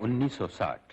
1960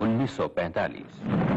1945।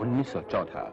1914।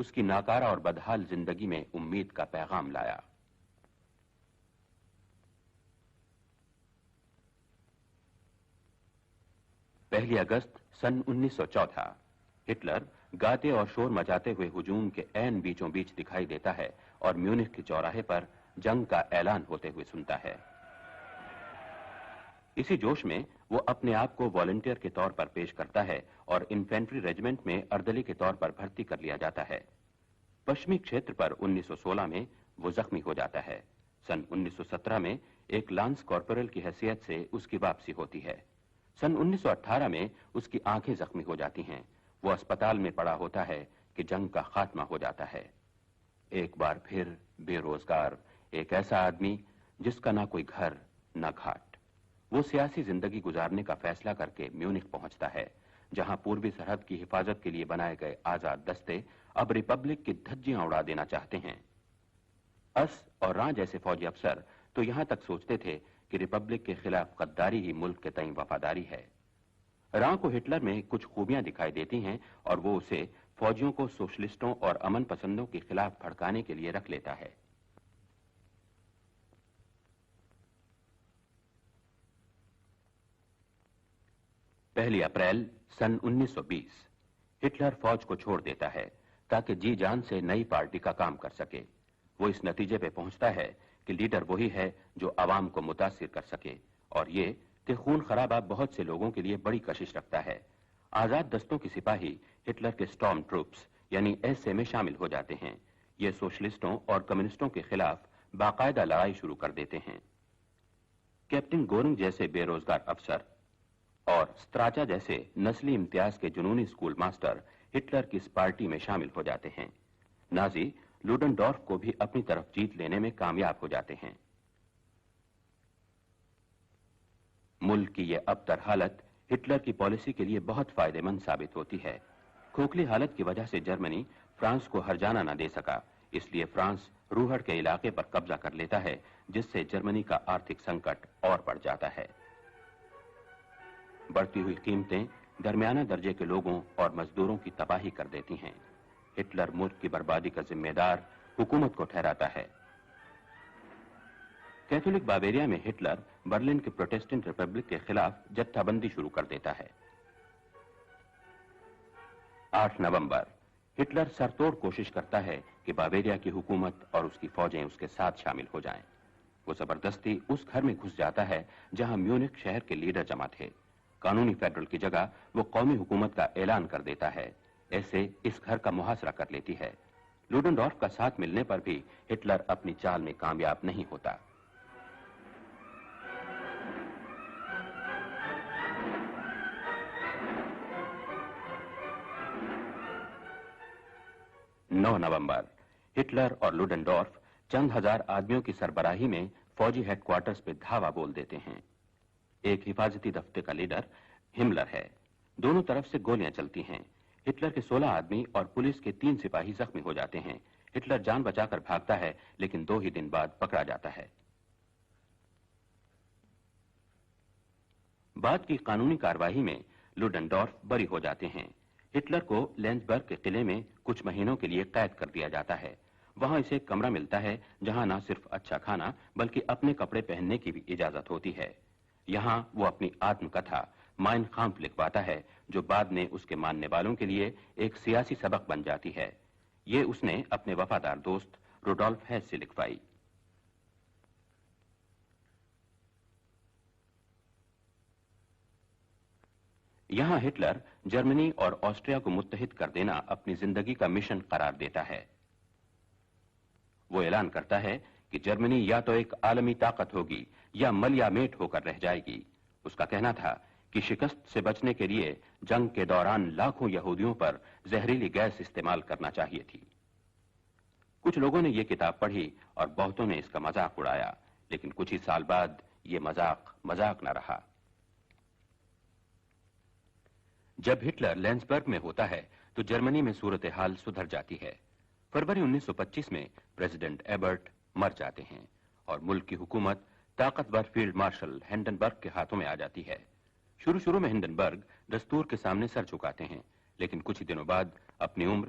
اس کی ناکارہ اور بدحال زندگی میں امید کا پیغام لایا۔ پہلی اگست سن 1914 ہٹلر گاتے اور شور مچاتے ہوئے ہجوم کے عین بیچوں بیچ دکھائی دیتا ہے اور میونخ کے چوراہے پر جنگ کا اعلان ہوتے ہوئے سنتا ہے۔ اسی جوش میں وہ اپنے آپ کو والنٹیئر کے طور پر پیش کرتا ہے اور انفینٹری ریجمنٹ میں اردلی کے طور پر بھرتی کر لیا جاتا ہے۔ پشچمی چھیتر پر 1916 میں وہ زخمی ہو جاتا ہے۔ سن 1917 میں ایک لانس کارپورل کی حیثیت سے اس کی واپسی ہوتی ہے۔ سن 1918 میں اس کی آنکھیں زخمی ہو جاتی ہیں۔ وہ اسپتال میں پڑا ہوتا ہے کہ جنگ کا خاتمہ ہو جاتا ہے۔ ایک بار پھر بے روزگار، ایک ایسا آدمی جس کا نہ کوئی گھر نہ گھاٹ، وہ سیاسی زندگی گزارنے کا فیصلہ کر کے میونخ پہنچتا ہے، جہاں پوربی سرحد کی حفاظت کے لیے بنائے گئے آزاد دستے اب ریپبلک کی دھجیاں اڑا دینا چاہتے ہیں۔ اس اور راں جیسے فوجی افسر تو یہاں تک سوچتے تھے کہ ریپبلک کے خلاف غداری ہی ملک کے تئیں وفاداری ہے۔ راں کو ہٹلر میں کچھ خوبیاں دکھائی دیتی ہیں اور وہ اسے فوجیوں کو سوشلسٹوں اور امن پسندوں کے خلاف بھڑکانے کے لیے رکھ لیتا ہے۔ 1 اپریل سن 1920 ہٹلر فوج کو چھوڑ دیتا ہے تاکہ جی جان سے نئی پارٹی کا کام کر سکے۔ وہ اس نتیجے پہ پہنچتا ہے کہ لیڈر وہی ہے جو عوام کو متاثر کر سکے، اور یہ کہ خون خرابہ بہت سے لوگوں کے لیے بڑی کشش رکھتا ہے۔ آزاد دستوں کی سپاہی ہٹلر کے سٹارم ٹروپس یعنی ایس اے میں شامل ہو جاتے ہیں۔ یہ سوشلسٹوں اور کمیونسٹوں کے خلاف باقاعدہ لڑائی شروع کر دیتے ہیں۔ کیپٹن گورنگ جیسے بے روزگار افسر اور ستراچا جیسے نسلی امتیاز کے جنونی اسکول ماسٹر ہٹلر کی اس پارٹی میں شامل ہو جاتے ہیں۔ نازی لوڈنڈورف کو بھی اپنی طرف جیت لینے میں کامیاب ہو جاتے ہیں۔ ملک کی یہ ابتر حالت ہٹلر کی پالیسی کے لیے بہت فائدہ مند ثابت ہوتی ہے۔ کھوکھلی حالت کی وجہ سے جرمنی فرانس کو ہرجانہ نہ دے سکا، اس لیے فرانس روہڑ کے علاقے پر قبضہ کر لیتا ہے، جس سے جرمنی کا آرتھک سنکٹ اور بڑھ جاتا ہے۔ بڑھتی ہوئی قیمتیں درمیانہ درجے کے لوگوں اور مزدوروں کی تباہی کر دیتی ہیں۔ ہٹلر ملک کی بربادی کا ذمہ دار حکومت کو ٹھہراتا ہے۔ کیتھولک بائبیریا میں ہٹلر برلن کے پروٹسٹنٹ ریپبلک کے خلاف جتھا بندی شروع کر دیتا ہے۔ 8 نومبر ہٹلر سرتوڑ کوشش کرتا ہے کہ بائبیریا کی حکومت اور اس کی فوجیں اس کے ساتھ شامل ہو جائیں۔ وہ زبردستی اس گھر میں گھس جاتا ہے جہاں میونخ شہر کے لیڈر جمع تھے۔ قانونی فیڈرل کی جگہ وہ قومی حکومت کا اعلان کر دیتا ہے۔ ایسے اس گھر کا محاصرہ کر لیتی ہے۔ لوڈنڈورف کا ساتھ ملنے پر بھی ہٹلر اپنی چال میں کامیاب نہیں ہوتا۔ نومبر ہٹلر اور لوڈنڈورف چند ہزار آدمیوں کی سربراہی میں فوجی ہیڈ کوارٹرز پہ دھاوا بول دیتے ہیں۔ ایک حفاظتی دفتر کا لیڈر ہملر ہے۔ دونوں طرف سے گولیاں چلتی ہیں۔ ہٹلر کے 16 آدمی اور پولیس کے 3 سپاہی زخمی ہو جاتے ہیں۔ ہٹلر جان بچا کر بھاگتا ہے لیکن 2 ہی دن بعد پکڑا جاتا ہے۔ بعد کی قانونی کارروائی میں لوڈنڈورف بری ہو جاتے ہیں۔ ہٹلر کو لینزبرگ کے قلعے میں کچھ مہینوں کے لیے قید کر دیا جاتا ہے۔ وہاں اسے ایک کمرہ ملتا ہے جہاں نہ صرف اچھا کھانا بلکہ اپنے کپڑے پہننے کی بھی اجازت ہوتی ہے۔ یہاں وہ اپنی آتم کتھا مائن کامپ لکھواتا ہے، جو بعد میں اس کے ماننے والوں کے لیے ایک سیاسی سبق بن جاتی ہے۔ یہ اس نے اپنے وفادار دوست روڈولف ہیس سے لکھوائی۔ یہاں ہٹلر جرمنی اور آسٹریا کو متحد کر دینا اپنی زندگی کا مشن قرار دیتا ہے۔ وہ اعلان کرتا ہے کہ جرمنی یا تو ایک عالمی طاقت ہوگی یا ملیا میٹ ہو کر رہ جائے گی۔ اس کا کہنا تھا کہ شکست سے بچنے کے لیے جنگ کے دوران لاکھوں یہودیوں پر زہریلی گیس استعمال کرنا چاہیے تھی۔ کچھ لوگوں نے یہ کتاب پڑھی اور بہتوں نے اس کا مذاق اڑایا، لیکن کچھ ہی سال بعد یہ مذاق نہ رہا۔ جب ہٹلر لینزبرگ میں ہوتا ہے تو جرمنی میں صورتحال سدھر جاتی ہے۔ فروری 1925 میں پریزیڈنٹ ایبرٹ مر جاتے ہیں اور ملک کی حکومت طاقتور فیلڈ مارشل ہنڈنبرگ کے ہاتھوں میں آ جاتی ہے۔ شروع میں ہنڈنبرگ دستور کے سامنے سر جھکاتے ہیں، لیکن کچھ ہی دنوں بعد اپنی عمر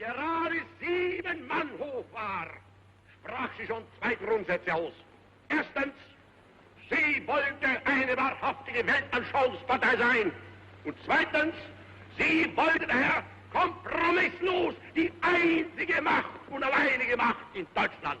Gerade 7 Mann hoch war, sprach sie schon 2 Grundsätze aus. Erstens, sie wollte eine wahrhaftige Weltanschauungspartei sein. Und zweitens, sie wollte daher kompromisslos die einzige Macht und alleinige Macht in Deutschland.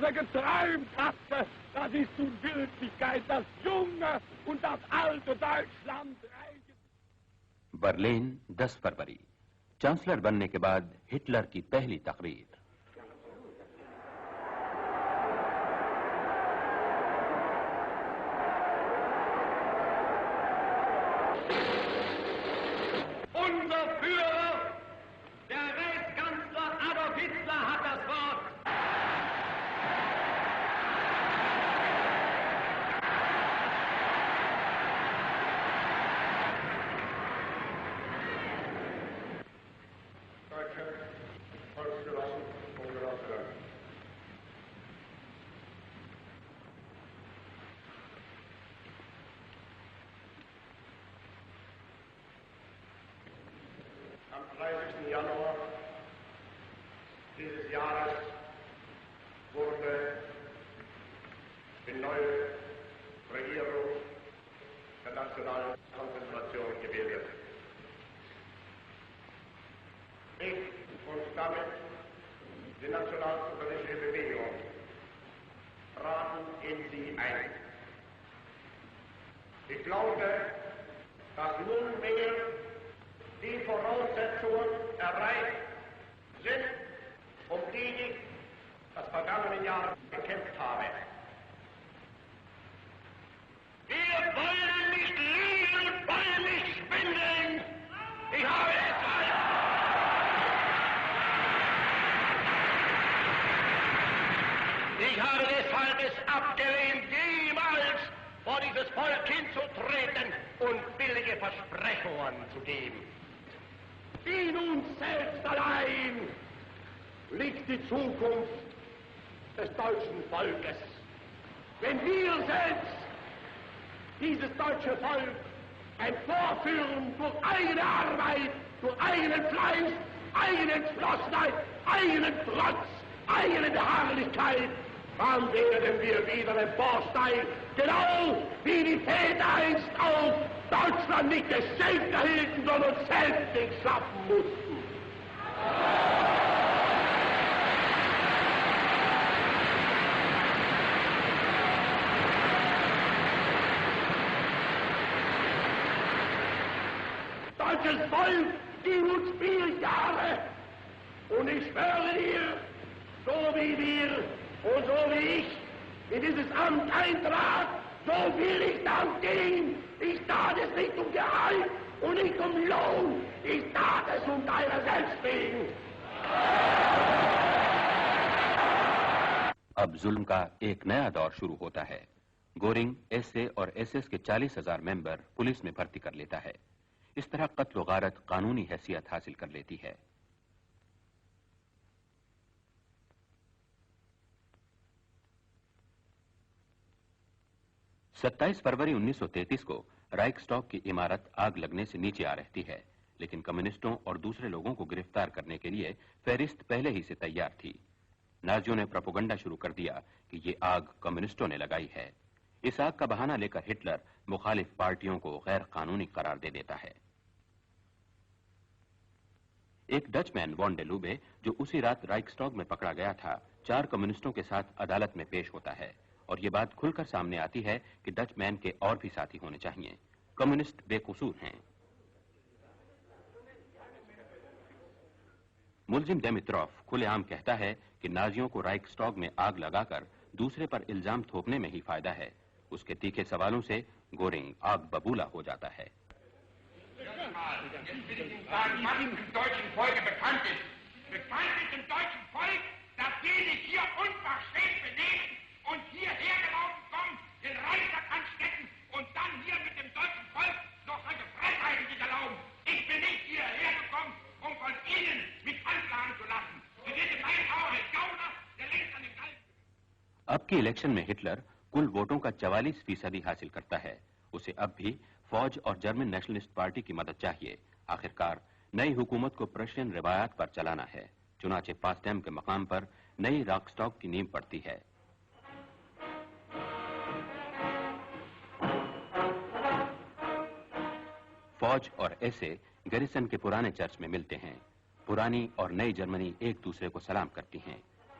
was geträumt hatte, das ist nun Wirklichkeit, das junge und das alte Deutschland. Berlin 10 February chancellor بننے کے بعد Hitler کی پہلی تقریر. Unser Führer, der Reichskanzler Adolf Hitler, hat das Wort. Deutsche Volksgenossen und Genossinnen. Am 30. Januar dieses Jahres wurde die neue Regierung der nationalen Konzentration gebildet. Ich und damit die nationalsozialistische Bewegung traten in sie ein. Ich glaube, dass nunmehr die Voraussetzungen erreicht sind, um die ich das vergangene Jahr gekämpft habe. Wir wollen nicht lieben und wollen nicht schwindeln. Ich habe deshalb es abgelehnt, jemals vor dieses Volk hinzutreten und billige Versprechungen zu geben. In uns selbst allein liegt die Zukunft des deutschen Volkes. Wenn wir selbst dieses deutsche Volk emporführen durch eigene Arbeit, durch eigenen Fleiß, eigene Entschlossenheit, eigenen Trotz, eigene Beharrlichkeit, dann werden wir wieder emporsteigen, genau wie die Väter einst auch Deutschland nicht geschenkt erhielten, sondern selbst schaffen mussten. Deutsches Volk, gib uns 4 Jahre und ich schwöre dir, so wie wir und so wie ich in dieses Amt eintrat, so will ich dann gehen. Ich tat es nicht um Gehalt und nicht um Lohn. Ich tat es um deiner selbst wegen. اب ظلم کا ایک نیا دور شروع ہوتا ہے. گورنگ S A اور ایس ایس کے 40,000 ممبر پولیس میں بھرتی کر لیتا ہے. اس طرح قتل و غارت قانونی حیثیت حاصل کر لیتی ہے. ستائیس فروری 1933 کو رائک سٹاک کی عمارت آگ لگنے سے نیچے آ رہتی ہے، لیکن کمیونسٹوں اور دوسرے لوگوں کو گرفتار کرنے کے لیے فہرست پہلے ہی سے تیار تھی. نازیوں نے پروپیگنڈا شروع کر دیا کہ یہ آگ کمیونسٹوں نے لگائی ہے. اس آگ کا بہانہ لے کر ہٹلر مخالف پارٹیوں کو غیر قانونی قرار دے دیتا ہے. ایک ڈچ مین وان ڈے لوبے جو اسی رات رائک سٹاک میں پکڑا گیا تھا 4 کمیونسٹوں کے ساتھ عدالت میں پیش ہوتا ہے اور یہ بات کھل کر سامنے آتی ہے کہ ڈچ مین کے اور بھی ساتھی ہونے چاہیے. کمیونسٹ بے قصور ہیں. ملزم ڈیمیتروف کھلے عام کہتا ہے کہ نازیوں کو رائک سٹاک میں آگ لگا کر دوسرے پر الزام تھوپنے میں ہی فائدہ ہے. اس کے تیکھے سوالوں سے گورنگ آگ ببولا ہو جاتا ہے. اب کی الیکشن میں ہٹلر کل ووٹوں کا 44% حاصل کرتا ہے. اسے اب بھی فوج اور جرمن نیشنلسٹ پارٹی کی مدد چاہیے. آخرکار نئی حکومت کو پرشین روایات پر چلانا ہے. چنانچہ پاسڈیم کے مقام پر نئی راک سٹاک کی نیند پڑتی ہے. فوج اور ایسے گیریسن کے پرانے چرچ میں ملتے ہیں. پرانی اور نئی جرمنی ایک دوسرے کو سلام کرتی ہیں.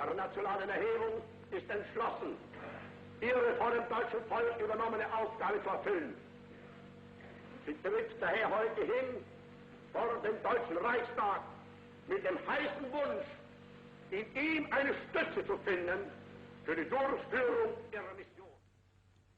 Der nationalen Erhebung ist entschlossen, ihre von dem deutschen Volk übernommene Aufgabe zu erfüllen. Sie tritt daher heute hin vor dem Deutschen Reichstag mit dem heißen Wunsch, in ihm eine Stütze zu finden für die Durchführung ihrer Mission.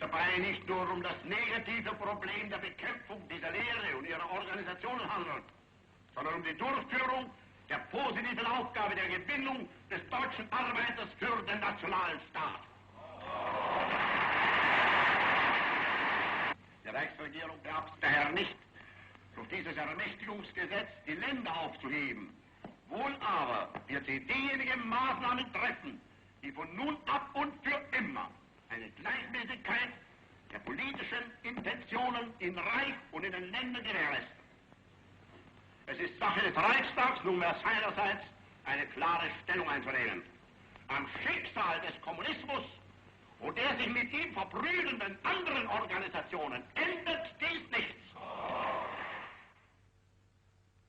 Dabei nicht nur um das negative Problem der Bekämpfung dieser Lehre und ihrer Organisation handelt, sondern um die Durchführung der positiven Aufgabe der Gewinnung des deutschen Arbeiters für den nationalen Staat. Die Reichsregierung beabsichtigt daher nicht, durch dieses Ermächtigungsgesetz die Länder aufzuheben. Wohl aber wird sie diejenigen Maßnahmen treffen, die von nun ab und für immer eine Gleichmäßigkeit der politischen Intentionen in Reich und in den Ländern gewährleisten. Es ist Sache des Reichstags nunmehr seinerseits eine klare Stellung einzunehmen. Am Schicksal des Kommunismus und der sich mit ihm verbrüdenden anderen Organisationen ändert dies nichts.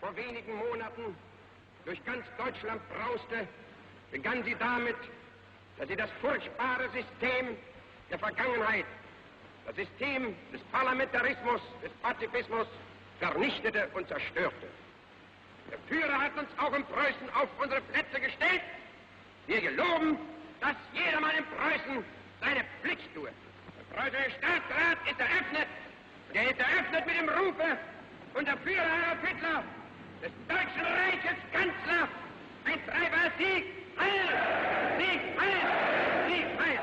Vor wenigen Monaten durch ganz Deutschland brauste, begann sie damit, dass sie das furchtbare System der Vergangenheit, das System des Parlamentarismus, des Pazifismus vernichtete und zerstörte. Der Führer hat uns auch in Preußen auf unsere Plätze gestellt. Wir geloben, dass jedermann in Preußen seine Pflicht tue. Der preußische Staatsrat ist eröffnet, und er ist eröffnet mit dem Rufe unser Führer Adolf Hitler, des Deutschen Reiches Kanzler, ein Treiber Sieg Heil! Sieg Heil! Sieg Heil!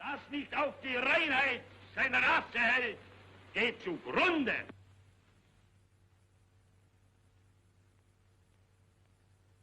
Das nicht auf die Reinheit seiner Rasse hält, geht zugrunde.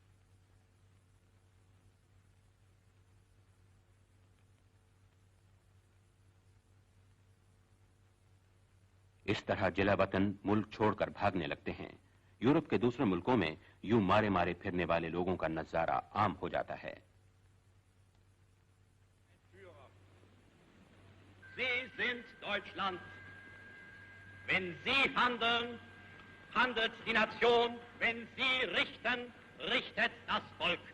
nicht auf die Reinheit seiner Rasse hält, geht zugrunde. اس طرح جلا وطن ملک چھوڑ کر بھاگنے لگتے ہیں. Europe کے دوسرے ملکوں میں یوں مارے مارے پھرنے والے لوگوں کا نظارہ عام ہو جاتا ہے. Sie sind Deutschland. Wenn Sie handeln, handelt die Nation. Wenn Sie richten, richtet das Volk.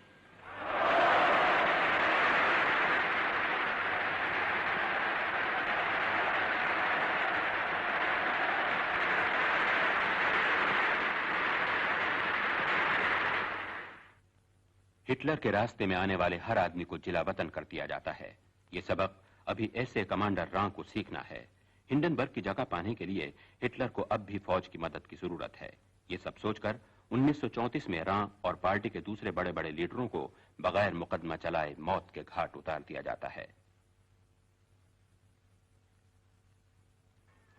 Hitler کے راستے میں آنے والے ہر آدمی کو جلا وطن کر دیا جاتا ہے. یہ سبق ابھی ایسے کمانڈر راں کو سیکھنا ہے. ہنڈنبرگ کی جگہ پانے کے لیے ہٹلر کو اب بھی فوج کی مدد کی ضرورت ہے. یہ سب سوچ کر 1934 میں راں اور پارٹی کے دوسرے بڑے بڑے لیڈروں کو بغیر مقدمہ چلائے موت کے گھاٹ اتار دیا جاتا ہے.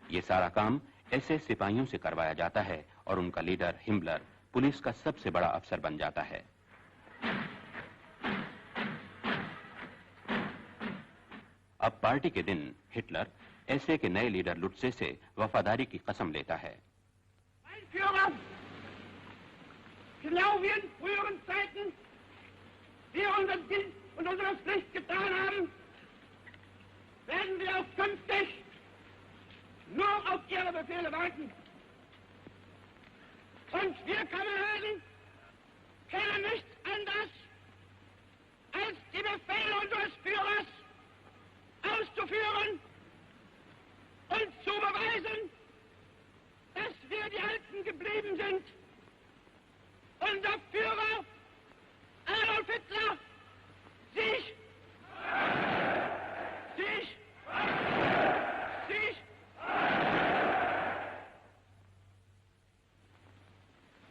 یہ سارا کام ایسے سپاہیوں سے کروایا جاتا ہے اور ان کا لیڈر ہملر پولیس کا سب سے بڑا افسر بن جاتا ہے. اب پارٹی کے دن ہٹلر ایسے کے نئے لیڈر لٹسے سے وفاداری کی قسم لیتا ہے. Genau wie in früheren Zeiten wir unseren Dienst und unsere Pflicht getan haben, werden wir auch künftig nur auf Ihre Befehle warten. Und wir Kameraden kennen nichts anderes, als die Befehle unseres Führers auszuführen und zu beweisen, dass wir die Alten geblieben sind. Unser Führer Adolf Hitler sich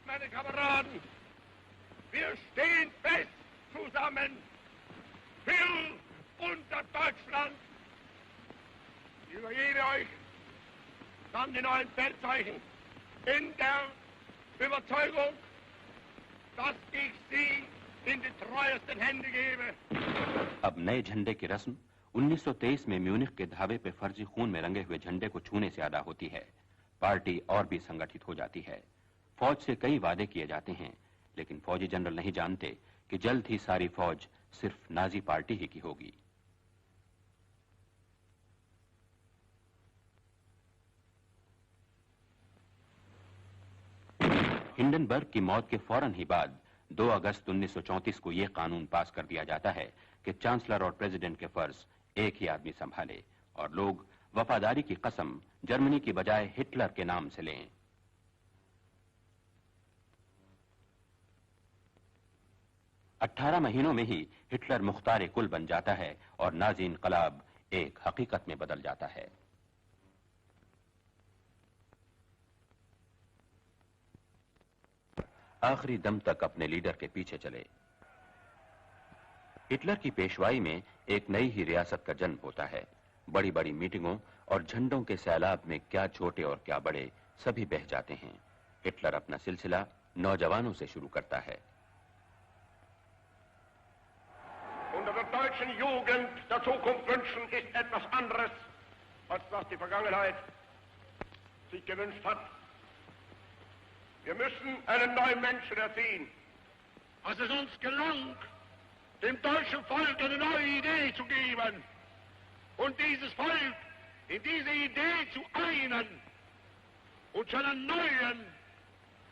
Meine Kameraden, wir stehen fest zusammen für unser Deutschland. Ich übergebe euch dann die neuen Feldzeichen in der Überzeugung, dass ich sie in die treuesten Hände gebe. اب نئے جھنڈے کی رسم 1923 میں میونخ کے دھاوے پہ فرضی خون میں رنگے ہوئے جھنڈے کو چھونے سے ادا ہوتی ہے. پارٹی اور بھی سنگٹھت ہو جاتی ہے. فوج سے کئی وعدے کیے جاتے ہیں لیکن فوجی جنرل نہیں جانتے کہ جلد ہی ساری فوج صرف نازی پارٹی ہی کی ہوگی. ہنڈنبرگ کی موت کے فوراً ہی بعد 2 اگست 1934 کو یہ قانون پاس کر دیا جاتا ہے کہ چانسلر اور پریزیڈنٹ کے فرض ایک ہی آدمی سنبھالے اور لوگ وفاداری کی قسم جرمنی کی بجائے ہٹلر کے نام سے لیں. اٹھارہ مہینوں میں ہی ہٹلر مختار کل بن جاتا ہے اور نازی انقلاب ایک حقیقت میں بدل جاتا ہے. آخری دم تک اپنے لیڈر کے پیچھے چلے. ہٹلر کی پیشوائی میں ایک نئی ہی ریاست کا جنم ہوتا ہے. بڑی بڑی میٹنگوں اور جھنڈوں کے سیلاب میں کیا چھوٹے اور کیا بڑے سبھی بہہ جاتے ہیں. ہٹلر اپنا سلسلہ نوجوانوں سے شروع کرتا ہے. Unter der deutschen Jugend der Zukunft wünschen ist etwas anderes, als was die Vergangenheit sich gewünscht hat. Wir müssen einen neuen Menschen erziehen. Als es uns gelang, dem deutschen Volk eine neue Idee zu geben und dieses Volk in diese Idee zu einen und zu einer neuen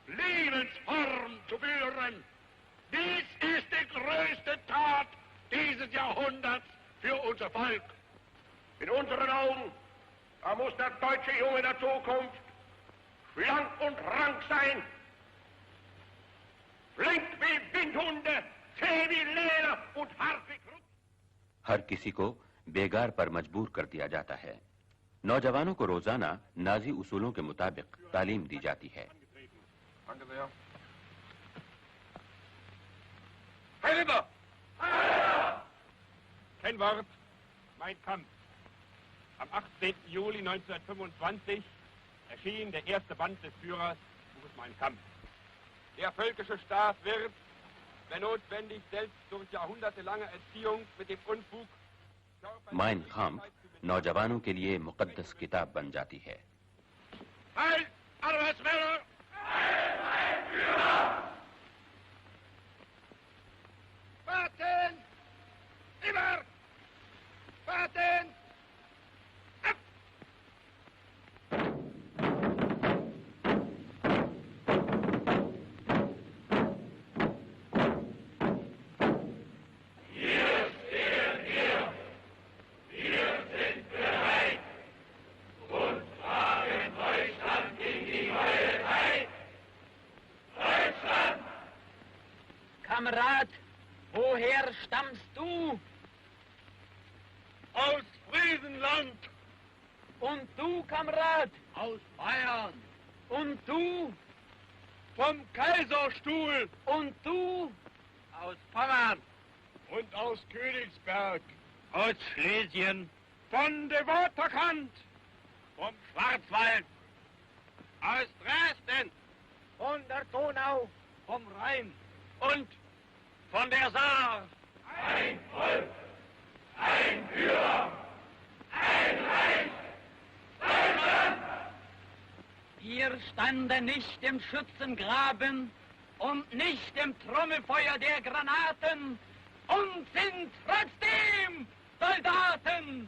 Lebensform zu führen, dies ist die größte Tat dieses Jahrhunderts für unser Volk. In unseren Augen muss der deutsche Junge der Zukunft schlank und rank sein, flink wie Windhunde, zäh wie Leder und hart wie Krug. ہر کسی کو بیگار پر مجبور کر دیا جاتا ہے. نوجوانوں کو روزانہ نازی اصولوں کے مطابق تعلیم دی جاتی ہے. Kein Wort, mein Kampf. Am 18. Juli 1925 erschien der erste Band des Führers, Buches Mein Kampf. Der völkische Staat wird, wenn notwendig, selbst durch jahrhundertelange Erziehung mit dem Unfug Mein Kampf نوجوانوں کے لیے مقدس کتاب بن جاتی ہے. Heil, Arbeitsmänner! Warten! Immer! Warten! Ab! Kamerad, woher stammst du? Aus Friesenland! Und du, Kamerad? Aus Bayern! Und du? Vom Kaiserstuhl! Und du? Aus Pommern! Und aus Königsberg! Aus Schlesien, Von der Waterkant! vom Schwarzwald, Aus Dresden! Von der Donau. vom Rhein und von der Saar. Wir standen nicht im Schützengraben und nicht im Trommelfeuer der Granaten und sind trotzdem Soldaten.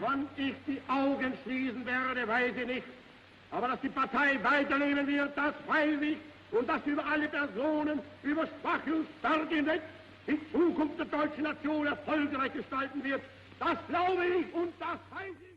Wann ich die Augen schließen werde, weiß ich nicht. Aber dass die Partei weiterleben wird, das weiß ich. Und dass über alle Personen, über Schwache und Starke hinweg die Zukunft der deutschen Nation erfolgreich gestalten wird, das glaube ich und das weiß ich.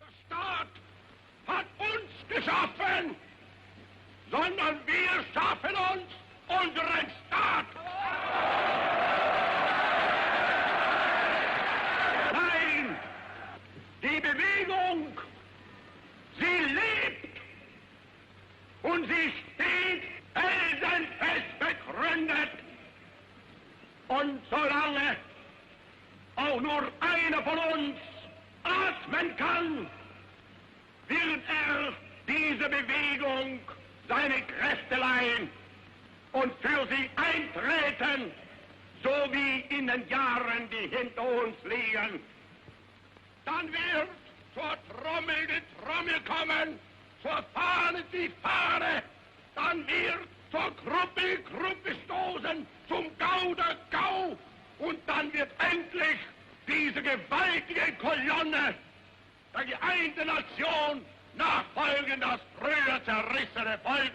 Der Staat hat uns geschaffen, sondern wir schaffen uns unseren Staat. Nein, die Bewegung, sie lebt und sie steht felsenfest begründet. Und solange auch nur einer von uns atmen kann, wird diese Bewegung seine Kräfte leihen und für sie eintreten, so wie in den Jahren, die hinter uns liegen. Dann wird zur Trommel die Trommel kommen, zur Fahne die Fahne, dann wird zur Gruppe Gruppe stoßen, zum Gau der Gau, und dann wird endlich diese gewaltige Kolonne der geeinten Nation nachfolgen, das früher zerrissene Volk.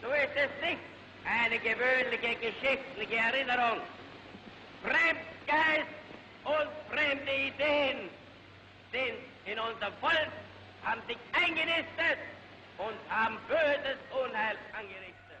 So ist es nicht eine gewöhnliche geschichtliche Erinnerung. Fremdgeist und fremde Ideen sind in unser Volk, haben sich eingenistet und haben böses Unheil angerichtet.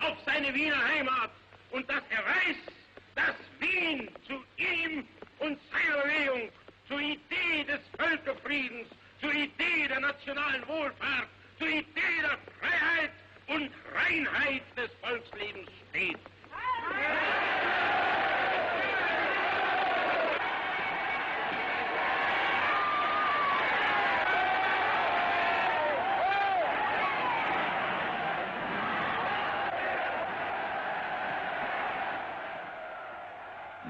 Auf seine Wiener Heimat und dass weiß, dass Wien zu ihm und seiner Bewegung, zur Idee des Völkerfriedens, zur Idee der nationalen Wohlfahrt, zur Idee der Freiheit und Reinheit des Volkslebens steht.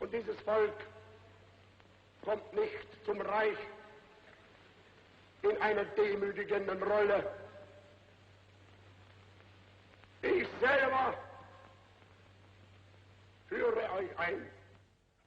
Und dieses Volk kommt nicht zum Reich in einer demütigenden Rolle. Ich selber führe euch ein.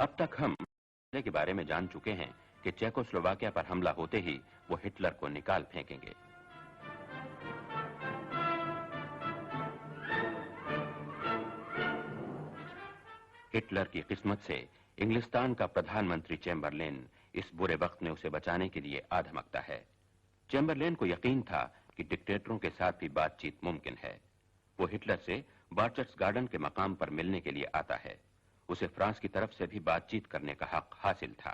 اب تک ہم کے بارے میں جان چکے ہیں کہ چیکوسلوواکیا پر حملہ ہوتے ہی وہ ہٹلر کو نکال پھینکیں گے۔ ہٹلر کی قسمت سے انگلستان کا پردھان منتری چیمبرلین اس برے وقت میں اسے بچانے کے لیے آدھمکتا ہے۔ چیمبرلین کو یقین تھا کہ ڈکٹیٹروں کے ساتھ بھی بات چیت ممکن ہے۔ وہ ہٹلر سے بارچٹس گارڈن کے مقام پر ملنے کے لیے آتا ہے۔ اسے فرانس کی طرف سے بھی بات چیت کرنے کا حق حاصل تھا۔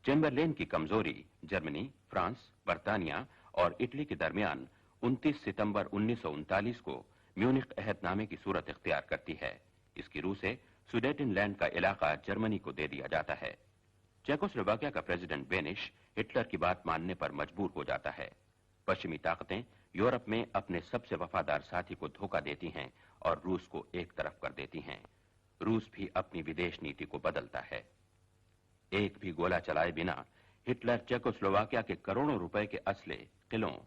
چیمبرلین کی کمزوری جرمنی، فرانس، برطانیہ اور اٹلی کے درمیان 29 ستمبر 1939 کو میونخ عہد نامے کی صورت اختیار کرتی ہے۔ اس کی روح سے سوڈیٹن لینڈ کا علاقہ جرمنی کو دے دیا جاتا ہے۔ چیکوسلوواکیا کا پریزیڈنٹ بینش ہٹلر کی بات ماننے پر مجبور ہو جاتا ہے۔ پشچمی طاقتیں یورپ میں اپنے سب سے وفادار ساتھی کو دھوکہ دیتی ہیں اور روس کو ایک طرف کر دیتی ہیں۔ روس بھی اپنی ودیش نیتی کو بدلتا ہے۔ ایک بھی گولہ چلائے بنا ہٹلر چیکوسلوواکیا کے کروڑوں روپے کے اسلحے، قلعوں،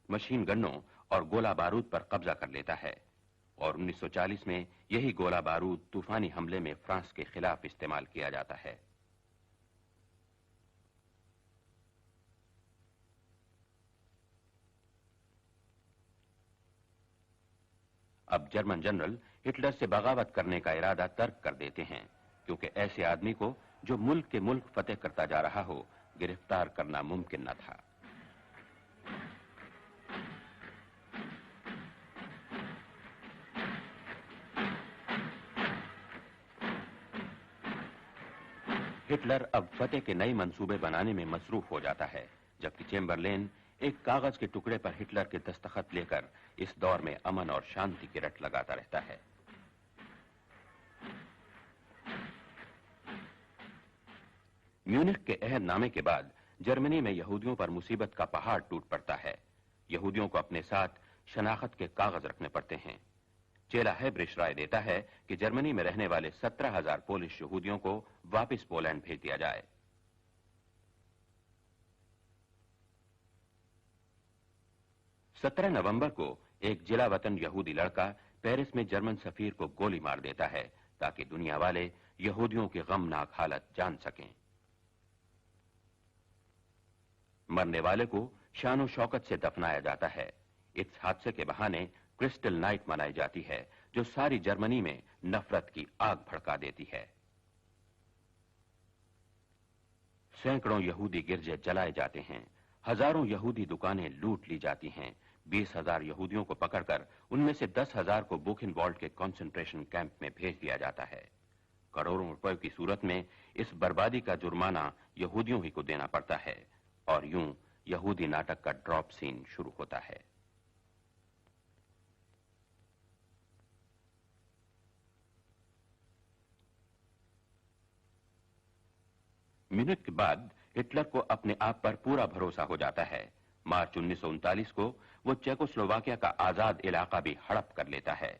مشین گنوں اور گولہ بارود پر قبضہ کر لیتا ہے، اور 1940 میں یہی گولہ بارود طوفانی حملے میں فرانس کے خلاف استعمال کیا جاتا ہے۔ اب جرمن جنرل ہٹلر سے بغاوت کرنے کا ارادہ ترک کر دیتے ہیں، کیونکہ ایسے آدمی کو جو ملک کے ملک فتح کرتا جا رہا ہو گرفتار کرنا ممکن نہ تھا۔ ہٹلر اب فتح کے نئے منصوبے بنانے میں مصروف ہو جاتا ہے، جبکہ چیمبرلین ایک کاغذ کے ٹکڑے پر ہٹلر کے دستخط لے کر اس دور میں امن اور شانتی کی رٹ لگاتا رہتا ہے۔ میونخ کے عہد نامے کے بعد جرمنی میں یہودیوں پر مصیبت کا پہاڑ ٹوٹ پڑتا ہے۔ یہودیوں کو اپنے ساتھ شناخت کے کاغذ رکھنے پڑتے ہیں۔ چیلا ہیبرش رائے دیتا ہے کہ جرمنی میں رہنے والے 17,000 پولش یہودیوں کو واپس پولینڈ بھیج دیا جائے۔ 17 نومبر کو ایک جلا وطن یہودی لڑکا پیرس میں جرمن سفیر کو گولی مار دیتا ہے تاکہ دنیا والے یہودیوں کی غمناک حالت جان سکیں۔ مرنے والے کو شان و شوکت سے دفنایا جاتا ہے۔ اس حادثے کے بہانے کرسٹل نائٹ منائی جاتی ہے جو ساری جرمنی میں نفرت کی آگ بھڑکا دیتی ہے۔ سینکڑوں یہودی گرجے جلائے جاتے ہیں، ہزاروں یہودی دکانیں لوٹ لی جاتی ہیں، 20,000 یہودیوں کو پکڑ کر ان میں سے 10,000 کو بوکن والڈ کے کنسنٹریشن کیمپ میں بھیج دیا جاتا ہے۔ کروڑوں روپے کی صورت میں اس بربادی کا جرمانہ یہودیوں ہی کو دینا پڑتا ہے، اور یوں یہودی ناٹک کا ڈراپ سین شروع ہوتا ہے۔ میونخ کے بعد ہٹلر کو اپنے آپ پر پورا بھروسہ ہو جاتا ہے۔ مارچ 1939 کو وہ چیکوسلوواکیا کا آزاد علاقہ بھی ہڑپ کر لیتا ہے۔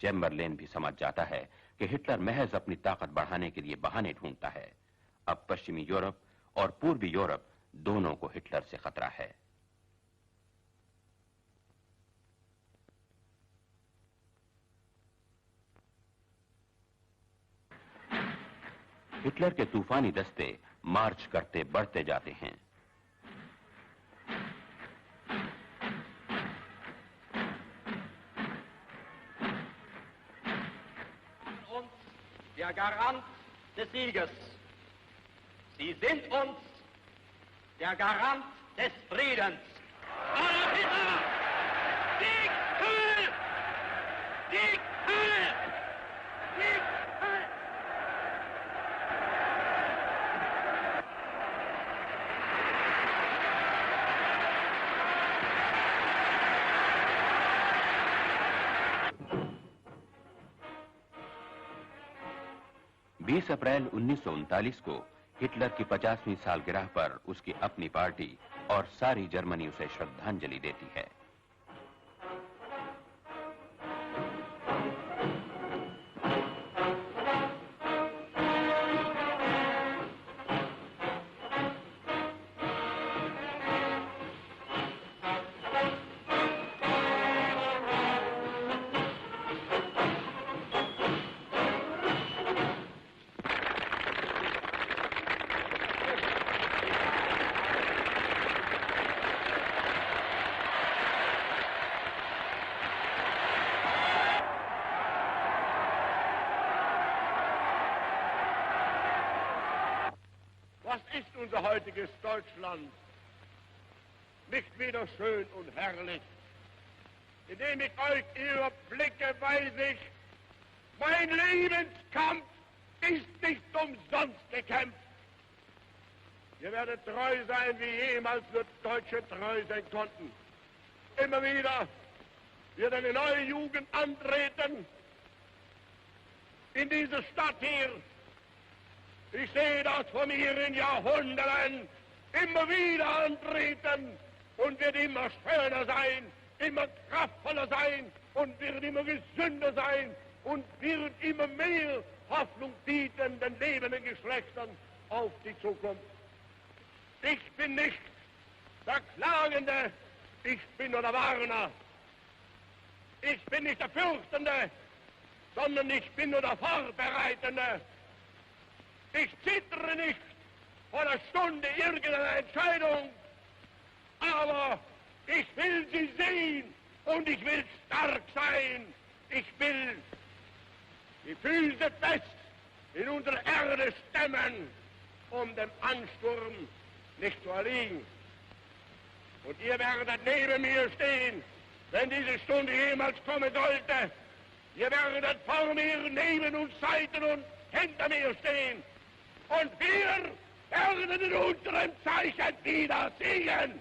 چیمبرلین بھی سمجھ جاتا ہے کہ ہٹلر محض اپنی طاقت بڑھانے کے لیے بہانے ڈھونڈتا ہے۔ اب پشچمی یورپ اور پوربی یورپ دونوں کو ہٹلر سے خطرہ ہے۔ ہٹلر کے طوفانی دستے مارچ کرتے بڑھتے جاتے ہیں۔ Der Garant des Sieges. Sie sind uns der Garant des Friedens. Adolf Hitler! Sieg Heil! Sieg Heil! Sieg Heil! April 1939 کو ہٹلر کی 50ویں سالگرہ پر اس کی اپنی پارٹی اور ساری جرمنی اسے شردھانجلی دیتی ہے۔ unser heutiges Deutschland nicht wieder schön und herrlich. Indem ich euch überblicke, weiß ich, mein Lebenskampf ist nicht umsonst gekämpft. Ihr werdet treu sein, wie jemals nur Deutsche treu sein konnten. Immer wieder wird eine neue Jugend antreten in diese Stadt hier. Ich sehe das vor mir in Jahrhunderten immer wieder antreten und wird immer schöner sein, immer kraftvoller sein und wird immer gesünder sein und wird immer mehr Hoffnung bieten den lebenden Geschlechtern auf die Zukunft. Ich bin nicht der Klagende, ich bin nur der Warner. Ich bin nicht der Fürchtende, sondern ich bin nur der Vorbereitende. Ich zittere nicht vor der Stunde irgendeiner Entscheidung, aber ich will sie sehen und ich will stark sein. Ich will die Füße fest in unsere Erde stemmen, um dem Ansturm nicht zu erliegen. Und ihr werdet neben mir stehen, wenn diese Stunde jemals kommen sollte. Ihr werdet vor mir, neben uns, Seiten und hinter mir stehen. Und wir werden in unserem Zeichen wieder siegen.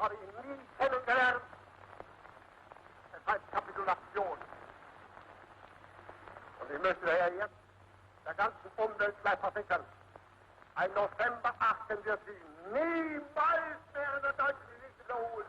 Habe ich nie kennengelernt. Es heißt Kapitulation. Und ich möchte daher jetzt der ganzen Umwelt gleich versichern, ein November 18 wird sich niemals mehr in der deutschen Geschichte wiederholen.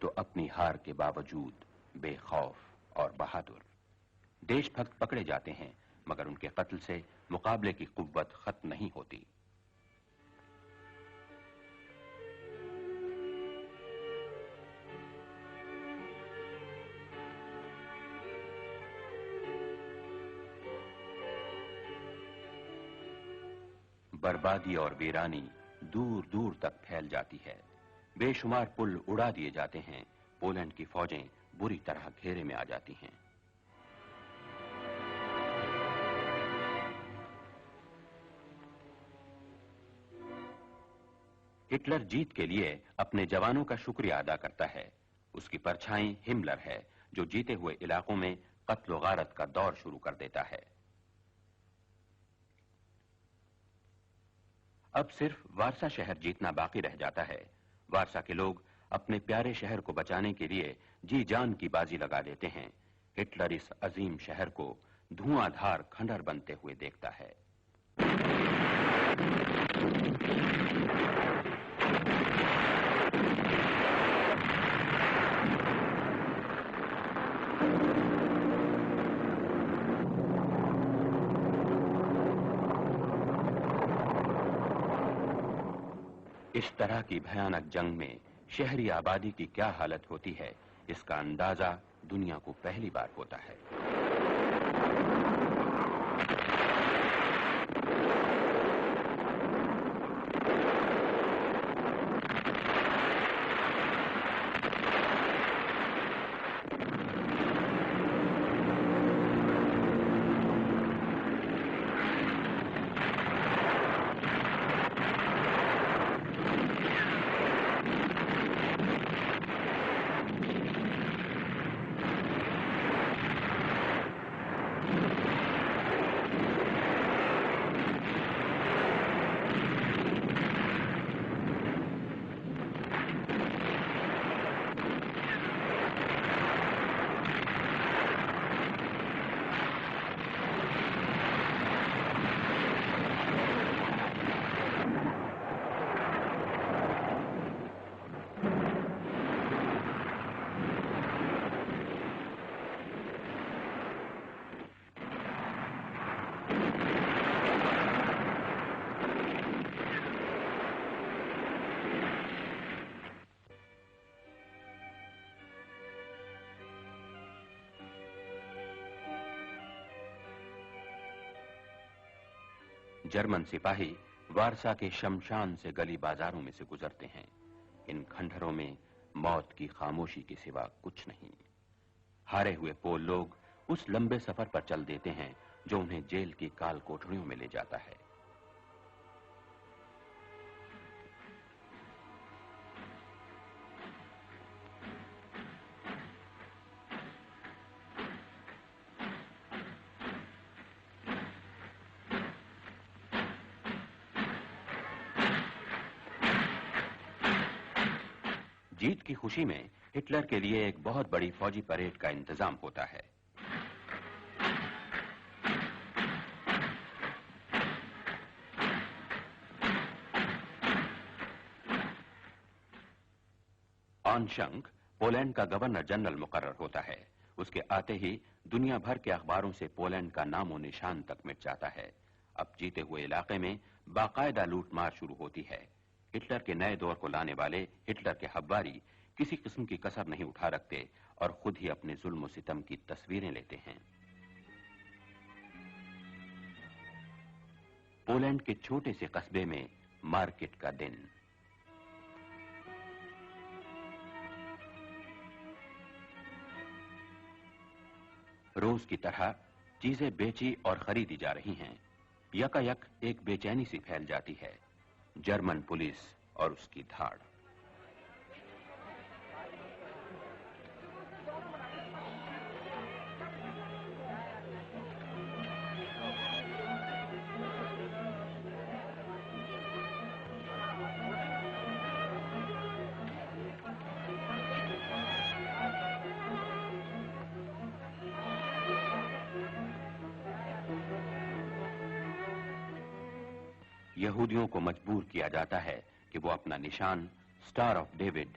تو اپنی ہار کے باوجود بے خوف اور بہادر. دیش بھکت پکڑے جاتے ہیں مگر ان کے قتل سے مقابلے کی قوت ختم نہیں ہوتی. بربادی اور ویرانی دور دور تک پھیل جاتی ہے. بے شمار پل اڑا دیے جاتے ہیں. پولینڈ کی فوجیں بری طرح گھیرے میں آ جاتی ہیں. ہٹلر جیت کے لیے اپنے جوانوں کا شکریہ ادا کرتا ہے. اس کی پرچھائی ہملر ہے جو جیتے ہوئے علاقوں میں قتل و غارت کا دور شروع کر دیتا ہے. اب صرف وارسا شہر جیتنا باقی رہ جاتا ہے. وارسا کے لوگ اپنے پیارے شہر کو بچانے کے لیے جی جان کی بازی لگا دیتے ہیں. ہٹلر اس عظیم شہر کو دھواں دھار کھنڈر بنتے ہوئے دیکھتا ہے. اس طرح کی بھیانک جنگ میں شہری آبادی کی کیا حالت ہوتی ہے اس کا اندازہ دنیا کو پہلی بار ہوتا ہے. جرمن سپاہی وارسا کے شمشان سے گلی بازاروں میں سے گزرتے ہیں. ان کھنڈروں میں موت کی خاموشی کے سوا کچھ نہیں. ہارے ہوئے پول لوگ اس لمبے سفر پر چل دیتے ہیں جو انہیں جیل کی کال کوٹڑیوں میں لے جاتا ہے. جیت کی خوشی میں ہٹلر کے لیے ایک بہت بڑی فوجی پریڈ کا انتظام ہوتا ہے. آنشنک پولینڈ کا گورنر جنرل مقرر ہوتا ہے. اس کے آتے ہی دنیا بھر کے اخباروں سے پولینڈ کا نام و نشان تک مٹ جاتا ہے. اب جیتے ہوئے علاقے میں باقاعدہ لوٹ مار شروع ہوتی ہے. ہٹلر کے نئے دور کو لانے والے ہٹلر کے حواری کسی قسم کی کسر نہیں اٹھا رکھتے اور خود ہی اپنے ظلم و ستم کی تصویریں لیتے ہیں. پولینڈ کے چھوٹے سے قصبے میں مارکیٹ کا دن. روز کی طرح چیزیں بیچی اور خریدی جا رہی ہیں. یکا یک ایک بے چینی سی پھیل جاتی ہے. جرمن پولیس اور اس کی دھاڑ. یہودیوں کو مجبور کیا جاتا ہے کہ وہ اپنا نشان سٹار آف ڈیوڈ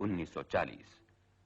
1940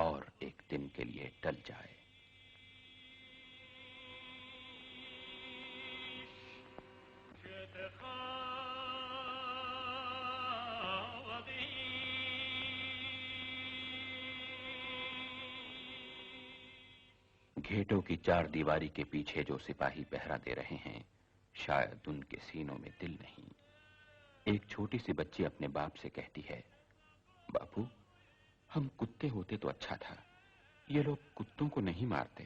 اور ایک دن کے لیے ٹل جائے۔ گھیٹوں کی چار دیواری کے پیچھے جو سپاہی پہرا دے رہے ہیں، شاید ان کے سینوں میں دل نہیں۔ ایک چھوٹی سی بچی اپنے باپ سے کہتی ہے، باپو ہم کتے ہوتے تو اچھا تھا، یہ لوگ کتوں کو نہیں مارتے۔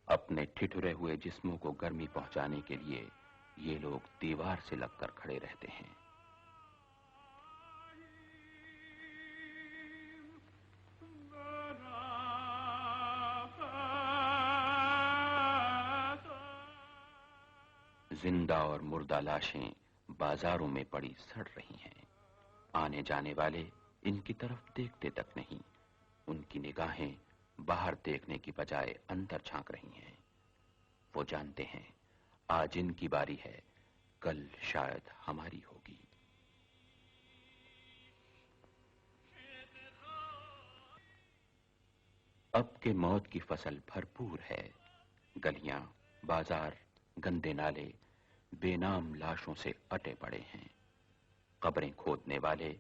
اپنے ٹھٹھرے ہوئے جسموں کو گرمی پہنچانے کے لیے یہ لوگ دیوار سے لگ کر کھڑے رہتے ہیں۔ زندہ اور مردہ لاشیں بازاروں میں پڑی سڑ رہی ہیں۔ آنے جانے والے ان کی طرف دیکھتے تک نہیں، ان کی نگاہیں باہر دیکھنے کی بجائے اندر جھانک رہی ہیں۔ وہ جانتے ہیں آج ان کی باری ہے، کل شاید ہماری ہوگی۔ اب کے موت کی فصل بھرپور ہے، گلیاں، بازار، گندے نالے بے نام لاشوں سے اٹے پڑے ہیں۔ قبریں کھودنے والے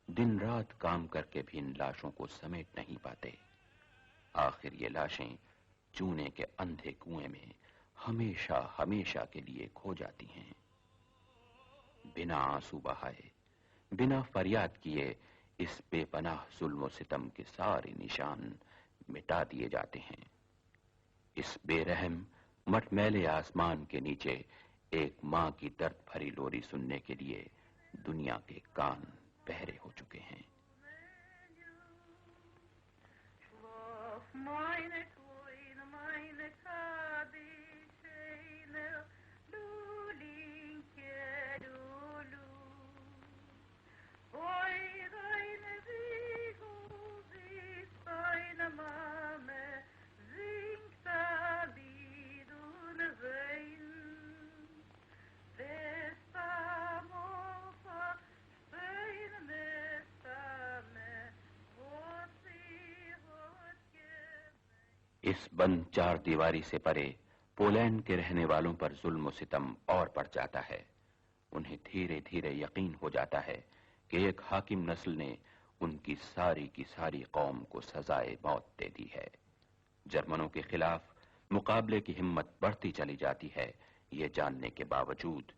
دن رات کام کر کے بھی ان لاشوں کو سمیٹ نہیں پاتے۔ آخر یہ لاشیں چونے کے اندھے کنویں میں ہمیشہ ہمیشہ کے لیے کھو جاتی ہیں۔ بنا آنسو بہائے، بنا فریاد کیے اس بے پناہ ظلم و ستم کے سارے نشان مٹا دیے جاتے ہیں۔ اس بے رحم مٹمیلے آسمان کے نیچے ایک ماں کی درد بھری لوری سننے کے لیے دنیا کے کان بہرے ہو چکے ہیں۔ اس بند چار دیواری سے پرے پولینڈ کے رہنے والوں پر ظلم و ستم اور بڑھ جاتا ہے۔ انہیں دھیرے دھیرے یقین ہو جاتا ہے کہ ایک حاکم نسل نے ان کی ساری قوم کو سزائے موت دے دی ہے۔ جرمنوں کے خلاف مقابلے کی ہمت بڑھتی چلی جاتی ہے، یہ جاننے کے باوجود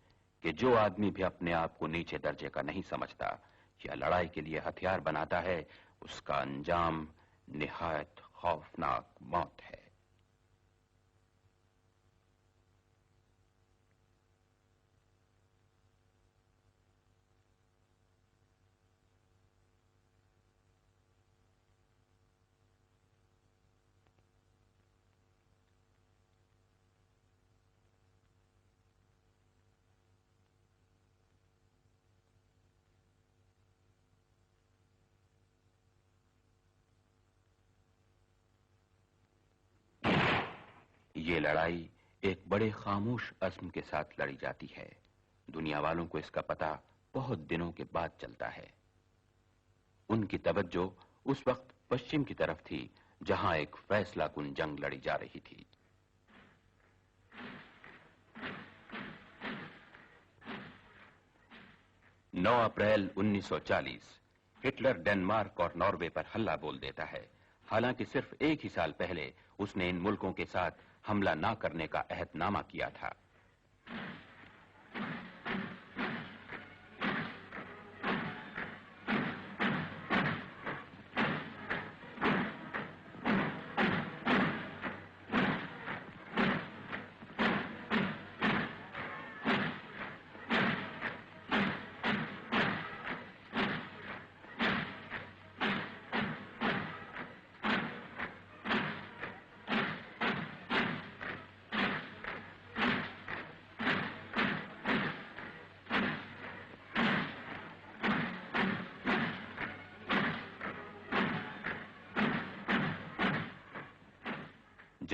کہ جو آدمی بھی اپنے آپ کو نیچے درجے کا نہیں سمجھتا یا لڑائی کے لیے ہتھیار بناتا ہے، اس کا انجام نہایت خوفناک موت ہے۔ یہ لڑائی ایک بڑے خاموش عزم کے ساتھ لڑی جاتی ہے۔ دنیا والوں کو اس کا پتہ بہت دنوں کے بعد چلتا ہے۔ ان کی توجہ اس وقت پشچم کی طرف تھی، جہاں ایک فیصلہ کن جنگ لڑی جا رہی تھی۔ 9 اپریل 1940 ہٹلر ڈنمارک اور ناروے پر حملہ بول دیتا ہے، حالانکہ صرف ایک ہی سال پہلے اس نے ان ملکوں کے ساتھ حملہ نہ کرنے کا عہد نامہ کیا تھا۔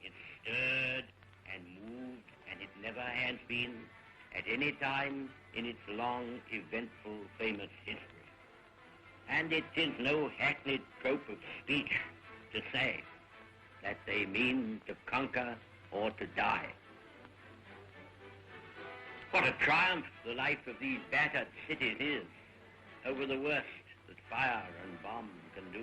It stirred and moved, and it never has been at any time in its long, eventful, famous history. And it is no hackneyed trope of speech to say that they mean to conquer or to die. What a triumph the life of these battered cities is over the worst that fire and bomb can do.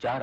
4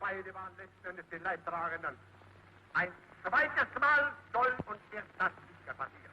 Beide waren letzten Endes die Leidtragenden. Ein zweites Mal soll uns jetzt das sicher passieren.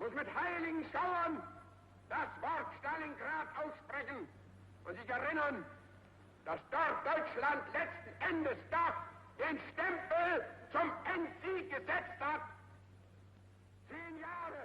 muss mit heiligen Schauern das Wort Stalingrad aussprechen und sich erinnern, dass dort Deutschland letzten Endes doch den Stempel zum Endsieg gesetzt hat. 10 Jahre.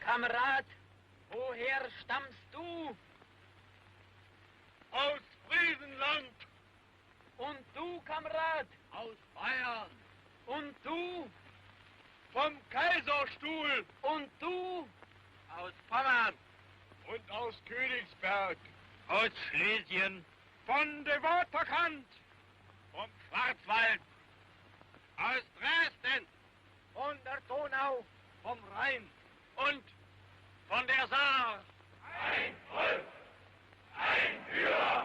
Kamerad, woher stammst du? Aus Friesenland. Und du, Kamerad? Aus Bayern. Und du? Vom Kaiserstuhl. Und du? Aus Pommern. Und aus Königsberg. Aus Schlesien. Von der Waterkant. Vom Schwarzwald. Aus Dresden. Von der Donau. Vom Rhein. Und von der Saar. Ein Volk. Ein Führer.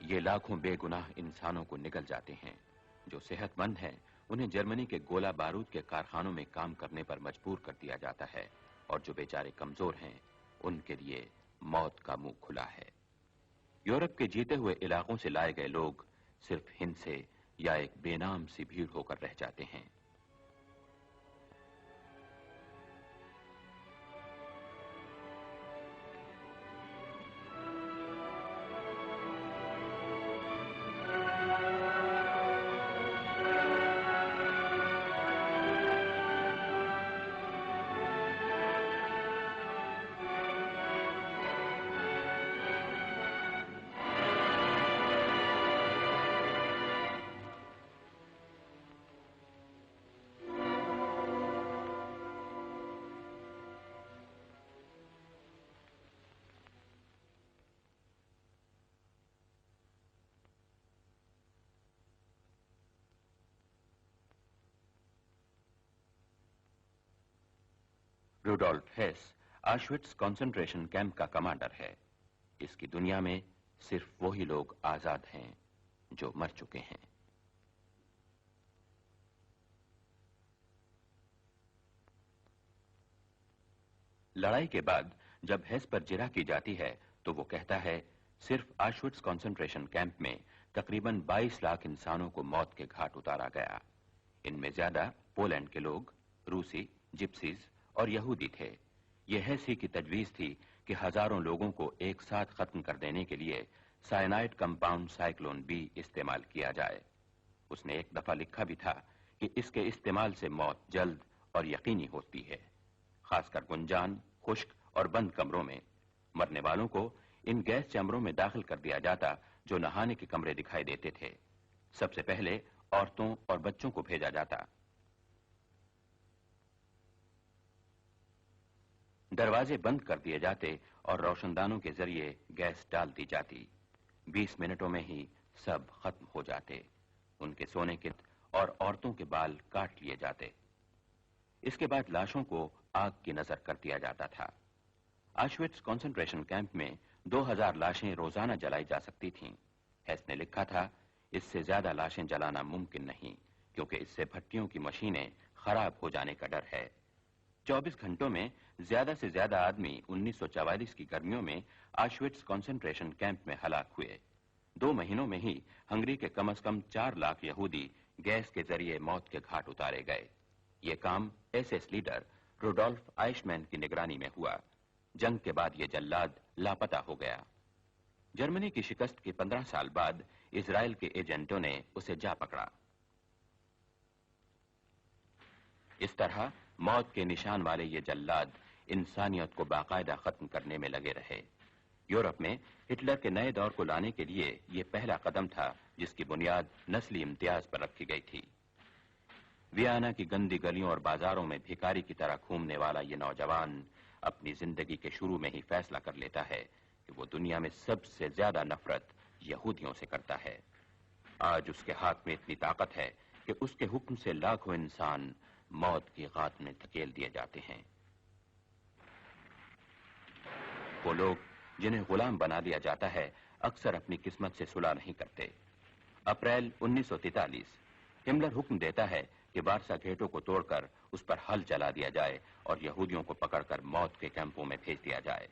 یہ لاکھوں بے گناہ انسانوں کو نگل جاتے ہیں۔ جو صحت مند ہیں انہیں جرمنی کے گولہ بارود کے کارخانوں میں کام کرنے پر مجبور کر دیا جاتا ہے، اور جو بیچارے کمزور ہیں ان کے لیے موت کا منہ کھلا ہے۔ یورپ کے جیتے ہوئے علاقوں سے لائے گئے لوگ صرف ہند سے یا ایک بے نام سی بھیڑ ہو کر رہ جاتے ہیں۔ روڈولف ہیس آشوٹس کنسنٹریشن کیمپ کا کمانڈر ہے۔ اس کی دنیا میں صرف وہی لوگ آزاد ہیں جو مر چکے ہیں۔ لڑائی کے بعد جب ہیس پر جرح کی جاتی ہے تو وہ کہتا ہے صرف آشوٹس کنسنٹریشن کیمپ میں تقریباً 22 لاکھ انسانوں کو موت کے گھاٹ اتارا گیا۔ ان میں زیادہ پولینڈ کے لوگ، روسی، جپسیز اور یہودی تھے۔ یہ ہیسی کی تجویز تھی کہ ہزاروں لوگوں کو ایک ساتھ ختم کر دینے کے لیے سائنائڈ کمپاؤنڈ سائیکلون بی استعمال کیا جائے۔ اس نے ایک دفعہ لکھا بھی تھا کہ اس کے استعمال سے موت جلد اور یقینی ہوتی ہے، خاص کر گنجان، خشک اور بند کمروں میں۔ مرنے والوں کو ان گیس چیمبروں میں داخل کر دیا جاتا جو نہانے کے کمرے دکھائی دیتے تھے۔ سب سے پہلے عورتوں اور بچوں کو بھیجا جاتا۔ دروازے بند کر دیے جاتے اور روشندانوں کے ذریعے گیس ڈال دی جاتی۔ 20 منٹوں میں ہی سب ختم ہو جاتے۔ ان کے سونے کے اور عورتوں کے بال کاٹ لیے جاتے۔ اس کے بعد لاشوں کو آگ کی نظر کر دیا جاتا تھا۔ آشوٹس کنسنٹریشن کیمپ میں 2000 لاشیں روزانہ جلائی جا سکتی تھیں۔ ہیس نے لکھا تھا اس سے زیادہ لاشیں جلانا ممکن نہیں، کیونکہ اس سے بھٹیوں کی مشینیں خراب ہو جانے کا ڈر ہے۔ 24 گھنٹوں میں زیادہ سے زیادہ آدمی 1944 کی گرمیوں میں آشوٹس کنسنٹریشن کیمپ میں ہلاک ہوئے۔ 2 مہینوں میں ہی ہنگری کے کم از کم 4 لاکھ یہودی گیس کے ذریعے موت کے گھاٹ اتارے گئے۔ یہ کام ایس ایس لیڈر روڈولف آئشمین کی نگرانی میں ہوا۔ جنگ کے بعد یہ جلاد لاپتہ ہو گیا۔ جرمنی کی شکست کے 15 سال بعد اسرائیل کے ایجنٹوں نے اسے جا پکڑا۔ اس طرح موت کے نشان والے یہ جلاد انسانیت کو باقاعدہ ختم کرنے میں لگے رہے۔ یورپ میں ہٹلر کے نئے دور کو لانے کے لیے یہ پہلا قدم تھا جس کی بنیاد نسلی امتیاز پر رکھی گئی تھی۔ ویانا کی گندی گلیوں اور بازاروں میں بھکاری کی طرح گھومنے والا یہ نوجوان اپنی زندگی کے شروع میں ہی فیصلہ کر لیتا ہے کہ وہ دنیا میں سب سے زیادہ نفرت یہودیوں سے کرتا ہے۔ آج اس کے ہاتھ میں اتنی طاقت ہے کہ اس کے حکم سے لاکھوں انسان موت کی غات میں دھکیل دیے جاتے ہیں۔ وہ لوگ جنہیں غلام بنا دیا جاتا ہے اکثر اپنی قسمت سے صلح نہیں کرتے۔ اپریل 1943 ہملر حکم دیتا ہے کہ وارسا گھیٹوں کو توڑ کر اس پر حل چلا دیا جائے اور یہودیوں کو پکڑ کر موت کے کیمپوں میں بھیج دیا جائے۔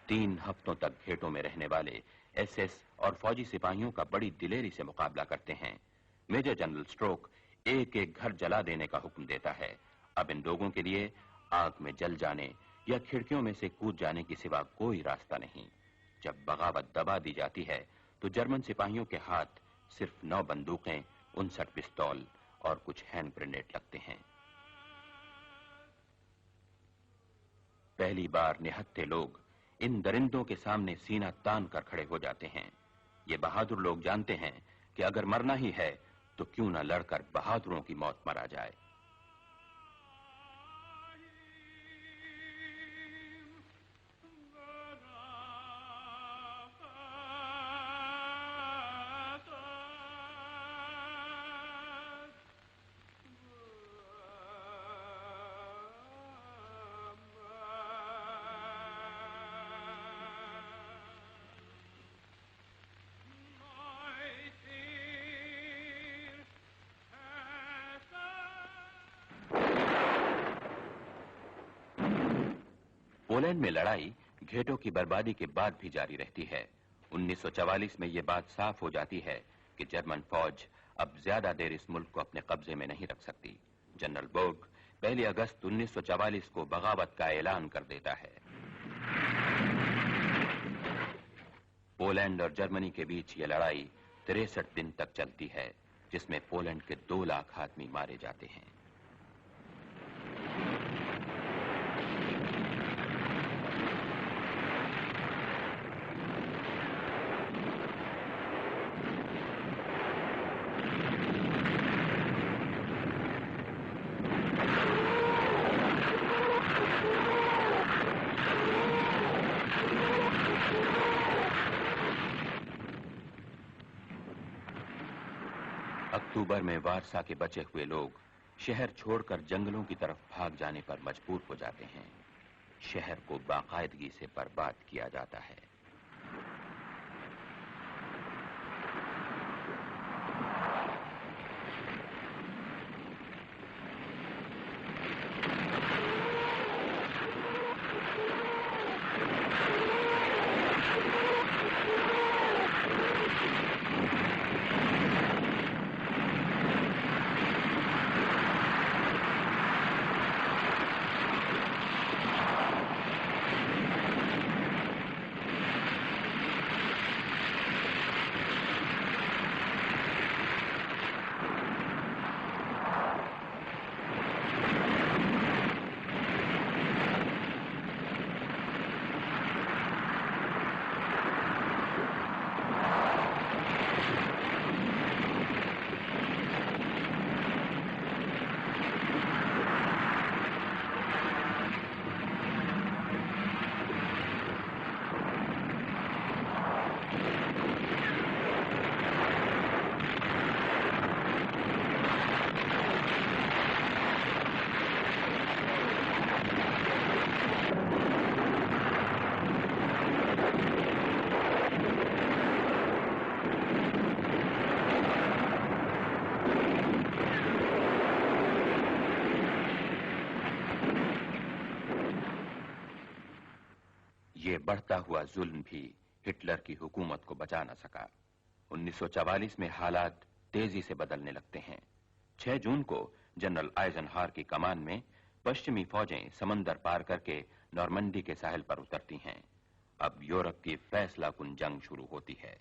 3 ہفتوں تک گھیٹوں میں رہنے والے ایس ایس اور فوجی سپاہیوں کا بڑی دلیری سے مقابلہ کرتے ہیں۔ میجر جنرل سٹروک ایک ایک گھر جلا دینے کا حکم دیتا ہے۔ اب ان لوگوں کے لیے آگ میں جل جانے یا کھڑکیوں میں سے کود جانے کی سوا کوئی راستہ نہیں۔ جب بغاوت دبا دی جاتی ہے تو جرمن سپاہیوں کے ہاتھ صرف 9 بندوقیں، 59 پستول اور کچھ ہینڈ گرینیڈ لگتے ہیں۔ پہلی بار نہتے لوگ ان درندوں کے سامنے سینہ تان کر کھڑے ہو جاتے ہیں۔ یہ بہادر لوگ جانتے ہیں کہ اگر مرنا ہی ہے تو کیوں نہ لڑ کر بہادروں کی موت مرا جائے۔ پولینڈ میں لڑائی گھیٹوں کی بربادی کے بعد بھی جاری رہتی ہے. 1944 میں یہ بات صاف ہو جاتی ہے کہ جرمن فوج اب زیادہ دیر اس ملک کو اپنے قبضے میں نہیں رکھ سکتی. جنرل برگ 1 اگست 1944 کو بغاوت کا اعلان کر دیتا ہے. پولینڈ اور جرمنی کے بیچ یہ لڑائی 63 دن تک چلتی ہے، جس میں پولینڈ کے 2 لاکھ آدمی مارے جاتے ہیں. اکتوبر میں وارسا کے بچے ہوئے لوگ شہر چھوڑ کر جنگلوں کی طرف بھاگ جانے پر مجبور ہو جاتے ہیں. شہر کو باقاعدگی سے برباد کیا جاتا ہے. یہ بڑھتا ہوا ظلم بھی ہٹلر کی حکومت کو بچا نہ سکا. 1944 میں حالات تیزی سے بدلنے لگتے ہیں. 6 جون کو جنرل آئزنہاور کی کمان میں پشچمی فوجیں سمندر پار کر کے نارمنڈی کے ساحل پر اترتی ہیں. اب یورپ کی فیصلہ کن جنگ شروع ہوتی ہے.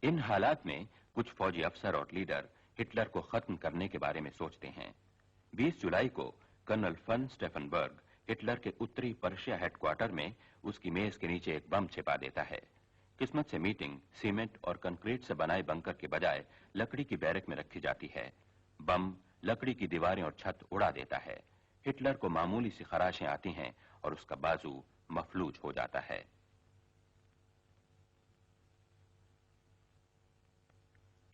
ان حالات میں کچھ فوجی افسر اور لیڈر ہٹلر کو ختم کرنے کے بارے میں سوچتے ہیں. 20 جولائی کو کرنل فن سٹیفنبرگ ہٹلر کے اتری پرشیا ہیڈ کوارٹر میں اس کی میز کے نیچے ایک بم چھپا دیتا ہے. قسمت سے میٹنگ سیمنٹ اور کنکریٹ سے بنائے بنکر کے بجائے لکڑی کی بیرک میں رکھی جاتی ہے. بم لکڑی کی دیواریں اور چھت اڑا دیتا ہے. ہٹلر کو معمولی سی خراشیں آتی ہیں اور اس کا بازو مفلوج ہو جاتا ہے.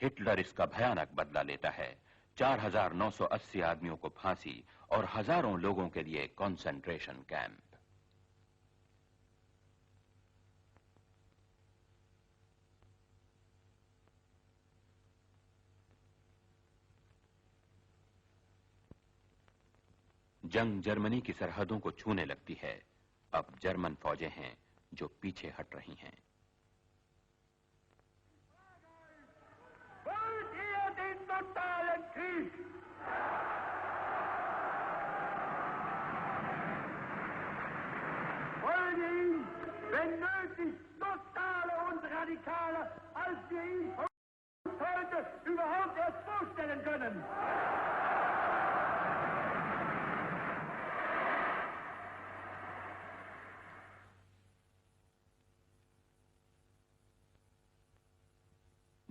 ہٹلر اس کا بھیانک بدلہ لیتا ہے. 4980 آدمیوں کو پھانسی اور ہزاروں لوگوں کے لیے کنسنٹریشن کیمپ. جنگ جرمنی کی سرحدوں کو چھونے لگتی ہے. اب جرمن فوجیں ہیں جو پیچھے ہٹ رہی ہیں. Wenn nötig, totale und radikaler, als wir ihn heute überhaupt erst vorstellen können.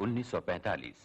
1945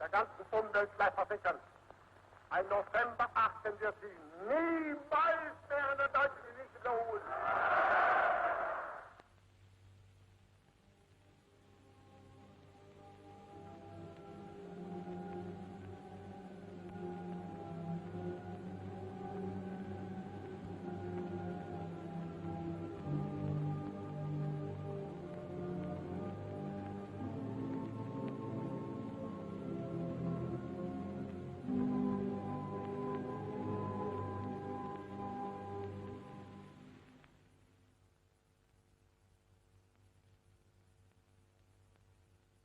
Der ganzen Bundeswehr gleich versichern. Ein November 48. Niemals werden der Deutsche sich wiederholen.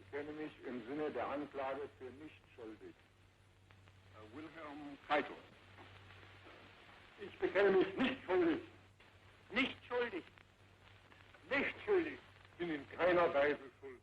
Ich kenne mich im Sinne der Anklage für nicht schuldig. Wilhelm Keitel. Ich bekenne mich nicht schuldig. Nicht schuldig. Nicht schuldig. Bin in keiner Weise schuldig.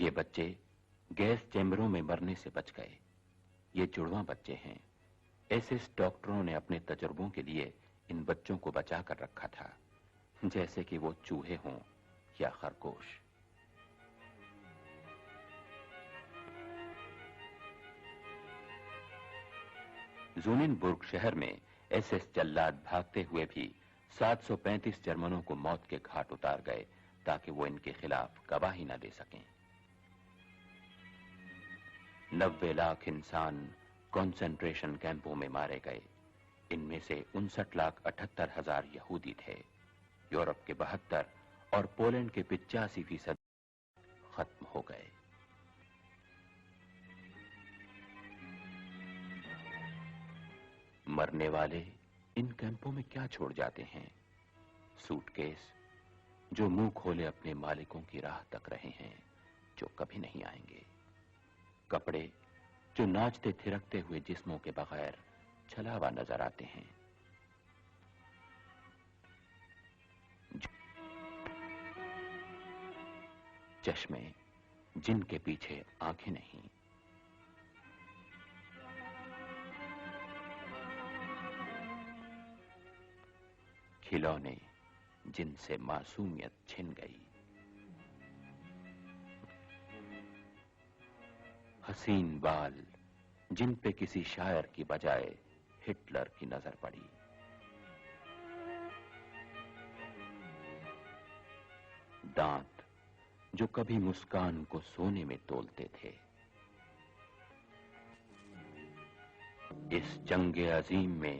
یہ بچے gas چیمبروں میں مرنے سے بچ گئے. یہ جڑواں بچے ہیں. ایسے ڈاکٹروں نے اپنے تجربوں کے لیے ان بچوں کو بچا کر رکھا تھا جیسے کہ وہ چوہے ہوں یا خرگوش. زوننبرگ شہر میں ایس ایس جلاد بھاگتے ہوئے بھی 735 جرمنوں کو موت کے گھاٹ اتار گئے تاکہ وہ ان کے خلاف گواہی نہ دے سکیں. 90 لاکھ انسان کنسنٹریشن کیمپوں میں مارے گئے. ان میں سے 59,78,000 یہودی تھے. یورپ کے 72 اور پولینڈ کے 85% ختم ہو گئے. مرنے والے ان کیمپوں میں کیا چھوڑ جاتے ہیں؟ سوٹ کیس جو منہ کھولے اپنے مالکوں کی راہ تک رہے ہیں جو کبھی نہیں آئیں گے. کپڑے جو ناچتے تھرکتے ہوئے جسموں کے بغیر چھلاوا نظر آتے ہیں. چشمے جن کے پیچھے آنکھیں نہیں. کھلونے جن سے معصومیت چھن گئی. حسین بال جن پہ کسی شاعر کی بجائے ہٹلر کی نظر پڑی. دانت جو کبھی مسکان کو سونے میں تولتے تھے. اس جنگ عظیم میں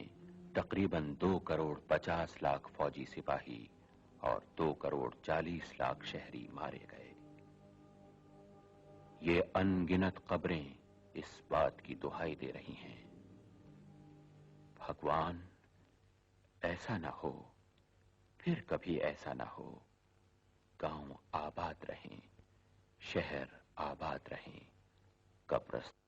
تقریباً 2 کروڑ 50 لاکھ فوجی سپاہی اور 2 کروڑ 40 لاکھ شہری مارے گئے. یہ ان گنت قبریں اس بات کی دہائی دے رہی ہیں، بھگوان ایسا نہ ہو، پھر کبھی ایسا نہ ہو. گاؤں آباد رہیں، شہر آباد رہیں، قبرستان